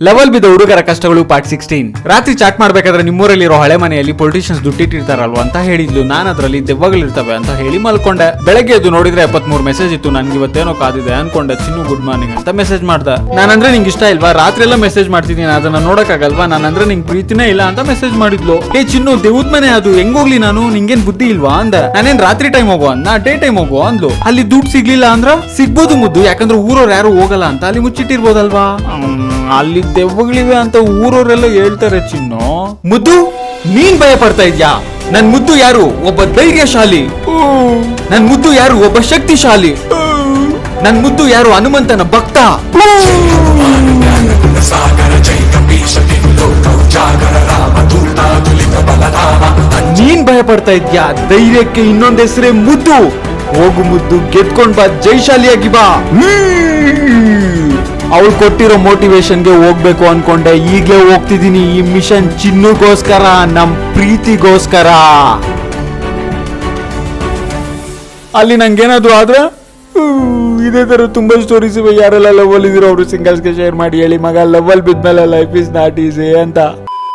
Level ಬಿದ್ದ ಹುಡುಗರ ಕಷ್ಟಗಳು ಪಾರ್ಟ್ 16. ರಾತ್ರಿ ಚಾಟ್ ಮಾಡ್ಬೇಕಾದ್ರೆ ನಿಮ್ಮೂರಲ್ಲಿರೋ ಹಳೆ ಮನೆಯಲ್ಲಿ ಪೊಲಿಟಿಷಿಯನ್ಸ್ ದುಡ್ಡಿಟ್ಟಿರ್ತಾರಲ್ವಾ ಅಂತ ಹೇಳಿದ್ಲು. ನಾನು ಅದರಲ್ಲಿ ದೆವ್ವಗಳಿರ್ತವೆ ಅಂತ ಹೇಳಿ ಮಲ್ಕೊಂಡೆ. ಬೆಳಗ್ಗೆ ಎದ್ದು ನೋಡಿದ್ರೆ 73 ಮೆಸೇಜ್ ಇತ್ತು. ನನ್ಗೆ ಇವತ್ತೇನೋ ಕಾದಿದೆ ಅನ್ಕೊಂಡೆ. ಚಿನ್ನು ಗುಡ್ ಮಾರ್ನಿಂಗ್ ಅಂತ ಮೆಸೇಜ್ ಮಾಡ್ದ. ನಾನಂದ್ರೆ ನಿಂಗೆ ಇಷ್ಟ ಇಲ್ವಾ, ರಾತ್ರಿ ಎಲ್ಲ ಮೆಸೇಜ್ ಮಾಡ್ತಿದ್ದೀನಿ, ಅದನ್ನ ನೋಡಕ್ಕಾಗಲ್ವಾ, ನಾನಂದ್ರೆ ನಿಂಗೆ ಪ್ರೀತಿನೇ ಇಲ್ಲ ಅಂತ ಮೆಸೇಜ್ ಮಾಡಿದ್ಲು. ಏ ಚಿನ್ನು, ದೇವ್ದ ಮನೆ ಅದು, ಹೆಂಗೋಗ್ಲಿ ನಾನು, ನಿಂಗೇನ್ ಬುದ್ಧಿ ಇಲ್ವಾ ಅಂದ. ನಾನೇನ್ ರಾತ್ರಿ ಟೈಮ್ ಹೋಗೋ ಅನ್ನ, ಡೇ ಟೈಮ್ ಹೋಗೋ ಅಂದ್ಲು. ಅಲ್ಲಿ ದುಡ್ಡು ಸಿಗ್ಲಿಲ್ಲ ಅಂದ್ರ ಸಿಗ್ಬೋದು ಮುದ್ದು, ಯಾಕಂದ್ರೆ ಊರವ್ರು ಯಾರು ಹೋಗಲ್ಲ ಅಂತ ಅಲ್ಲಿ ಮುಚ್ಚಿಟ್ಟಿರ್ಬೋದಲ್ವಾ. ಅಲ್ಲಿ ದೆವ್ವಗಳಿವೆ ಅಂತ ಊರವರೆಲ್ಲ ಹೇಳ್ತಾರೆ. ಚಿನ್ನು ಮುದ್ದು, ನೀನ್ ಭಯ ಪಡ್ತಾ ಇದ್ಯಾ? ನನ್ ಮುದ್ದು ಯಾರು? ಒಬ್ಬ ಧೈರ್ಯಶಾಲಿ. ನನ್ ಮುದ್ದು ಯಾರು? ಒಬ್ಬ ಶಕ್ತಿಶಾಲಿ. ನನ್ ಮುದ್ದು ಯಾರು? ಹನುಮಂತನ ಭಕ್ತ. ನೀನ್ ಭಯ ಪಡ್ತಾ ಇದ್ಯಾ? ಧೈರ್ಯಕ್ಕೆ ಇನ್ನೊಂದ್ ಹೆಸರೇ ಮುದ್ದು. ಹೋಗು ಮುದ್ದು, ಗೆದ್ಕೊಂಡ್ ಬಾ, ಜೈಶಾಲಿಯಾಗಿ ಬಾ. ಅವಳು ಕೊಟ್ಟಿರೋ ಮೋಟಿವೇಶನ್ಗೆ ಹೋಗ್ಬೇಕು ಅನ್ಕೊಂಡೆ, ಈಗ್ಲೇ ಹೋಗ್ತಿದ್ದೀನಿ. ಈ ಮಿಷನ್ ಚಿನ್ನುಗೋಸ್ಕರ, ನಮ್ ಪ್ರೀತಿಗೋಸ್ಕರ. ಅಲ್ಲಿ ನಂಗೇನಾದ್ರು ಆದ್ರೆ ಇದೇ ತರ ತುಂಬಾ ಸ್ಟೋರೀಸ್ ಇವೆ. ಯಾರೆಲ್ಲ ಲವ್ ಅಲ್ಲಿ ಇದಿರೋ ಅವರು ಸಿಂಗಲ್ಸ್ಗೆ ಶೇರ್ ಮಾಡಿ ಹೇಳಿ ಮಗ, ಲವ್ ಅಲ್ಲಿ ಬಿದ್ಮೇಲೆ ಲೈಫ್ ಇಸ್ ನಾಟ್ ಈಸಿ ಅಂತ.